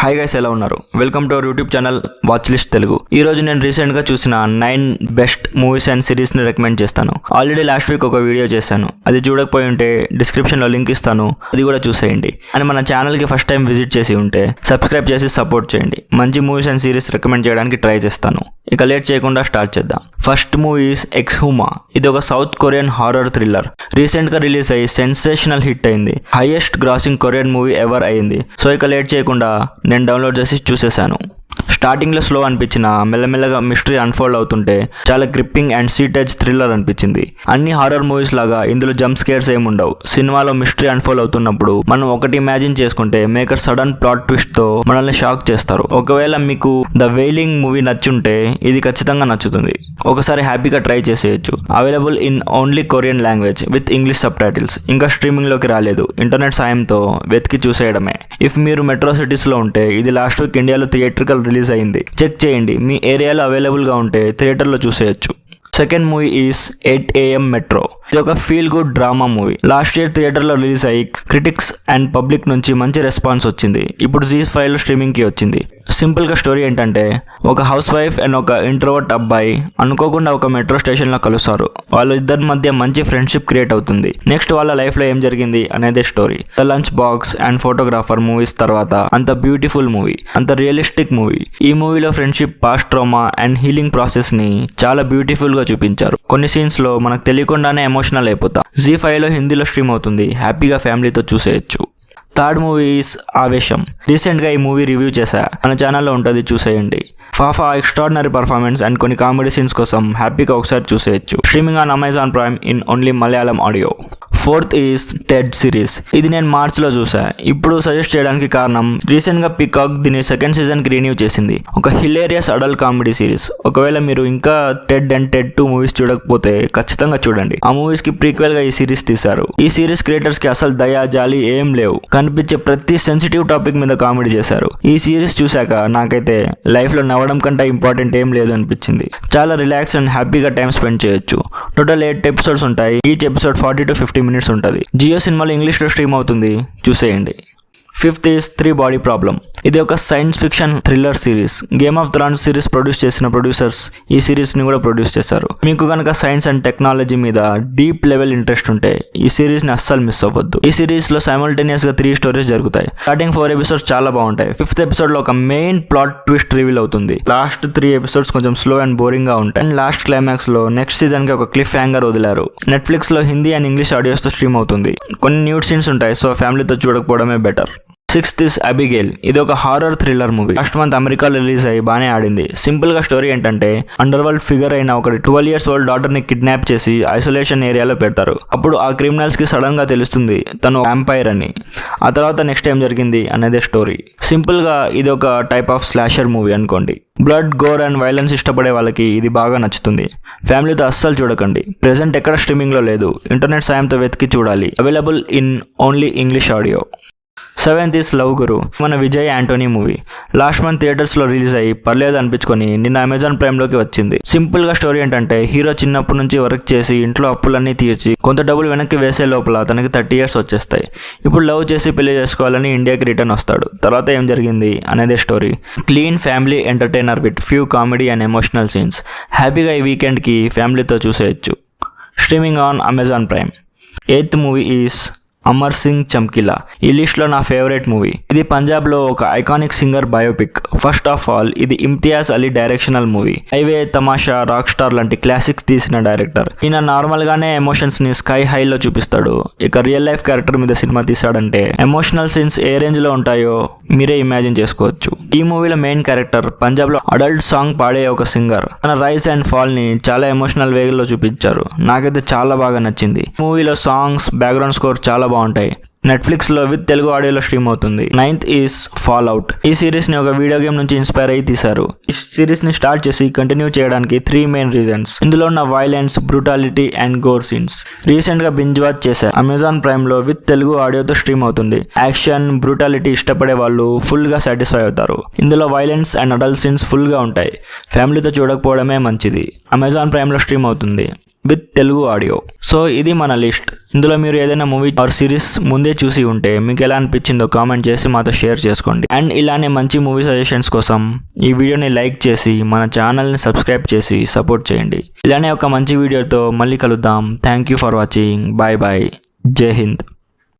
Hi guys, ఎలా ఉన్నారు? Welcome to our YouTube channel watch list Telugu. ఈ రోజు నేను రీసెంట్ గా చూసిన 9 బెస్ట్ మూవీస్ అండ్ సిరీస్ ని రికమెండ్ చేస్తాను. ఆల్రెడీ లాస్ట్ వీక్ ఒక వీడియో చేశాను, అది చూడకపోయి ఉంటే డిస్క్రిప్షన్ లో లింక్ ఇస్తాను, అది కూడా చూసేయండి. అండ్ మన ఛానల్ కి ఫస్ట్ టైం విజిట్ చేసి ఉంటే సబ్స్క్రైబ్ చేసి సపోర్ట్ చేయండి. మంచి మూవీస్ అండ్ సిరీస్ రికమెండ్ చేయడానికి ట్రై చేస్తాను. ఇక లేట్ చేయకుండా స్టార్ట్ చేద్దాం. First movie is Exhuma. ఇది ఒక South Korean horror thriller. Recent గా రిలీజ్ అయ్యి సెన్సేషనల్ హిట్ అయింది. Highest grossing Korean movie ever అయింది. సో ఇక లేట్ చేయకుండా నేను డౌన్లోడ్ చేసి చూసేశాను. స్టార్టింగ్లో స్లో అనిపించిన మెల్లమెల్లగా మిస్టరీ అన్ఫోల్డ్ అవుతుంటే చాలా గ్రిప్పింగ్ అండ్ సీటేజ్ థ్రిల్లర్ అనిపించింది. అన్ని హారర్ మూవీస్ లాగా ఇందులో జంప్ స్కేర్స్ ఏముండవు. సినిమాలో మిస్టరీ అన్ఫోల్డ్ అవుతున్నప్పుడు మనం ఒకటి ఇమాజిన్ చేసుకుంటే మేకర్ సడన్ ప్లాట్ ట్విస్ట్ తో మనల్ని షాక్ చేస్తారు. ఒకవేళ మీకు ద వెయిలింగ్ మూవీ నచ్చుంటే ఇది ఖచ్చితంగా నచ్చుతుంది. ఒకసారి హ్యాపీగా ట్రై చేసేయచ్చు. Available in only Korean language with English subtitles. ఇంకా స్ట్రీమింగ్ లోకి రాలేదు. ఇంటర్నెట్ సాయంతో వెతికి చూసేయడమే. ఇఫ్ మీరు మెట్రో సిటీస్ లో ఉంటే ఇది లాస్ట్ వీక్ ఇండియాలో థియేట్రికల్ రిలీజ్ అయింది. చెక్ చేయండి, మీ ఏరియాలో అవైలబుల్ గా ఉంటే థియేటర్లో చూసేయచ్చు. Second movie is 8 AM metro. ఇది ఒక feel good drama movie. Last year థియేటర్లో రిలీజ్ అయ్యి క్రిటిక్స్ అండ్ పబ్లిక్ నుంచి మంచి రెస్పాన్స్ వచ్చింది. ఇప్పుడు ZEE5 లో స్ట్రీమింగ్ కి వచ్చింది. సింపుల్ గా స్టోరీ ఏంటంటే, ఒక హౌస్ వైఫ్ అండ్ ఒక ఇంట్రోవర్ట్ అబ్బాయి అనుకోకుండా ఒక మెట్రో స్టేషన్ లో కలుస్తారు. వాళ్ళ ఇద్దరి మధ్య మంచి ఫ్రెండ్షిప్ క్రియేట్ అవుతుంది. నెక్స్ట్ వాళ్ళ లైఫ్ లో ఏం జరిగింది అనేదే story. The lunch box and photographer movies తర్వాత అంత బ్యూటిఫుల్ మూవీ, అంత రియలిస్టిక్ మూవీ. ఈ మూవీలో friendship, past trauma and healing process ని చాలా బ్యూటిఫుల్ గా చూపించారు. కొన్ని సీన్స్ లో మనకు తెలియకుండానే ఎమోషనల్ అయిపోతాం. ZEE5 లో హిందీలో స్ట్రీమ్ అవుతుంది. హ్యాపీగా ఫ్యామిలీతో చూసేయచ్చు. Third movie is Aavesham. Recent గా ఈ మూవీ రివ్యూ చేశా, మన ఛానల్లో ఉంటుంది, చూసేయండి. ఫాఫా ఎక్స్ట్రాడినరీ పర్ఫార్మెన్స్ అండ్ కొన్ని కామెడీ సీన్స్ కోసం హ్యాపీగా ఒకసారి చూసేయచ్చు. Streaming on Amazon Prime in only Malayalam audio. Fourth is Ted series. ఇది నేను మార్చ్లో చూసా. ఇప్పుడు సజెస్ట్ చేయడానికి కారణం, రీసెంట్ గా పికాక్ దీని సెకండ్ సీజన్ కి రిన్యూ చేసింది. ఒక హిలేరియస్ అడల్ట్ కామెడీ సిరీస్. ఒకవేళ మీరు ఇంకా టెడ్ అండ్ టెడ్ 2 మూవీస్ చూడకపోతే ఖచ్చితంగా చూడండి. ఆ మూవీస్ కి ప్రీక్వెల్ గా ఈ సిరీస్ తీశారు. ఈ సిరీస్ క్రియేటర్స్ కి అసలు దయా జాలి ఏం లేవు. కనిపించే ప్రతి సెన్సిటివ్ టాపిక్ మీద కామెడీ చేశారు. ఈ సిరీస్ చూశాక నాకైతే లైఫ్ లో నవ్వడం కంటే ఇంపార్టెంట్ ఏం లేదు అనిపించింది. చాలా రిలాక్స్ అండ్ హ్యాపీగా టైం స్పెండ్ చేయొచ్చు. టోటల్ 8 ఎపిసోడ్స్ ఉంటాయి. ఈచ్ ఎపిసోడ్ 40 to 50 minutes ఉంటుంది. జియో సినిమాలో ఇంగ్లీష్లో స్ట్రీమ్ అవుతుంది, చూసేయండి. Fifth is 3 body problem. ఇది ఒక science fiction thriller series. Game of thrones series produce చేసిన ప్రొడ్యూసర్స్ ఈ సిరీస్ ని కూడా ప్రొడ్యూస్ చేశారు. మీకు కనుక సైన్స్ అండ్ టెక్నాలజీ మీద డీప్ లెవెల్ ఇంట్రెస్ట్ ఉంటే ఈ సిరీస్ ని అస్సలు మిస్ అవ్వద్దు. ఈ సిరీస్ లో సైమల్టేనియస్ గా 3 స్టోరీస్ జరుగుతాయి. స్టార్టింగ్ 4 ఎపిసోడ్స్ చాలా బాగుంటాయి. 5th ఎపిసోడ్ లో ఒక మెయిన్ ప్లాట్ ట్విస్ట్ రివీల్ అవుతుంది. లాస్ట్ 3 ఎపిసోడ్స్ కొంచెం స్లో అండ్ బోరింగ్ గా ఉంటాయి. అండ్ లాస్ట్ క్లైమాక్స్ లో నెక్స్ట్ సీజన్ కి ఒక క్లిఫ్ హ్యాంగర్ వదిలారు. నెట్ఫ్లిక్స్ లో హిందీ అండ్ ఇంగ్లీష్ ఆడియోస్ తో స్ట్రీమ్ అవుతుంది. కొన్ని న్యూడ్ సీన్స్ ఉంటాయి, సో ఫ్యామిలీతో చూడకపోవడమే బెటర్. 6th is Abigail. ఇది ఒక horror thriller movie. Last month అమెరికాలో రిలీజ్ అయ్యి బాగానే ఆడింది. సింపుల్ గా స్టోరీ ఏంటంటే, అండర్ వరల్డ్ ఫిగర్ అయిన ఒక 12 years old డాటర్ ని కిడ్నాప్ చేసి ఐసోలేషన్ ఏరియాలో పెడతారు. అప్పుడు ఆ క్రిమినల్స్ కి సడన్ గా తెలుస్తుంది తను వ్యాంపైర్ అని. ఆ తర్వాత నెక్స్ట్ ఏం జరిగింది అనేదే స్టోరీ. సింపుల్ గా ఇది ఒక టైప్ ఆఫ్ స్లాషర్ మూవీ అనుకోండి. బ్లడ్, గోర్ అండ్ వైలెన్స్ ఇష్టపడే వాళ్ళకి ఇది బాగా నచ్చుతుంది. ఫ్యామిలీతో అస్సలు చూడకండి. ప్రెసెంట్ ఎక్కడ స్ట్రీమింగ్ లో లేదు. ఇంటర్నెట్ సాయంతో వెతికి చూడాలి. Available in only English audio. 7th is love guru. మన Vijay Antony movie. Last month theatres లో రిలీజ్ అయ్యి పర్లేదు అనిపించుకొని నిన్న అమెజాన్ ప్రైమ్ లోకి వచ్చింది. సింపుల్ గా స్టోరీ ఏంటంటే, హీరో చిన్నప్పటి నుంచి వర్క్ చేసి ఇంట్లో అప్పులన్నీ తీర్చి కొంత డబ్బులు వెనక్కి వేసే లోపల తనకి 30 years వచ్చేస్తాయి. ఇప్పుడు లవ్ చేసి పెళ్లి చేసుకోవాలని ఇండియాకి రిటర్న్ వస్తాడు. తర్వాత ఏం జరిగింది అనేదే story. Clean family entertainer with few comedy and emotional scenes. హ్యాపీగా ఈ వీకెండ్ కి ఫ్యామిలీతో చూసేయచ్చు. Streaming on Amazon Prime. 8th movie is Amar Singh Chamkila. ఈ లిస్ట్ లో నా ఫేవరెట్ మూవీ. ఇది పంజాబ్ లో ఒక iconic singer biopic. First of all ఇది Imtiaz Ali directional movie. Highway, Tamasha, rock star లాంటి క్లాసిక్స్ తీసిన డైరెక్టర్. ఈయన నార్మల్ గానే ఎమోషన్స్ ని స్కై హై లో చూపిస్తాడు. ఇక రియల్ లైఫ్ క్యారెక్టర్ మీద సినిమా తీసాడంటే ఎమోషనల్ సీన్స్ ఏ రేంజ్ లో ఉంటాయో మీరే ఇమాజిన్ చేసుకోవచ్చు. ఈ మూవీలో మెయిన్ క్యారెక్టర్ పంజాబ్ లో అడల్ట్ సాంగ్ పాడే ఒక సింగర్. తన రైజ్ అండ్ ఫాల్ ని చాలా ఎమోషనల్ వేలో చూపించారు. నాకైతే చాలా బాగా నచ్చింది. మూవీలో సాంగ్స్, బ్యాక్గ్రౌండ్ స్కోర్ చాలా బాగుంటాయి. నెట్ఫ్లిక్స్ లో విత్ తెలుగు ఆడియోలో స్ట్రీమ్ అవుతుంది. 9th is fall out. ఈ సిరీస్ ని ఒక వీడియో గేమ్ నుంచి ఇన్స్పైర్ అయ్యి తీశారు. ఈ సిరీస్ ని స్టార్ట్ చేసి కంటిన్యూ చేయడానికి 3 మెయిన్ రీజన్స్. ఇందులో ఉన్న violence, brutality and gore scenes. Recent గా బింజ్ వాచ్ చేశా. అమెజాన్ ప్రైమ్ లో విత్ తెలుగు ఆడియోతో స్ట్రీమ్ అవుతుంది. యాక్షన్, బ్రూటాలిటీ ఇష్టపడే వాళ్ళు ఫుల్ గా సాటిస్ఫై అవుతారు. ఇందులో violence and adult scenes full గా ఉంటాయి. ఫ్యామిలీతో చూడకపోవడమే మంచిది. అమెజాన్ ప్రైమ్ లో స్ట్రీమ్ అవుతుంది. With Telugu audio. సో ఇది మన లిస్ట్. ఇందులో మీరు ఏదైనా మూవీ ఆర్ సిరీస్ ముందే చూసి ఉంటే మీకు ఎలా అనిపించిందో కామెంట్ చేసి మాతో షేర్ చేసుకోండి. అండ్ ఇలానే మంచి మూవీ సజెషన్స్ కోసం ఈ వీడియోని లైక్ చేసి మన ఛానల్ని సబ్స్క్రైబ్ చేసి సపోర్ట్ చేయండి. ఇలానే ఒక మంచి వీడియోతో మళ్ళీ కలుద్దాం. Thank you for watching. Bye bye. జై హింద్.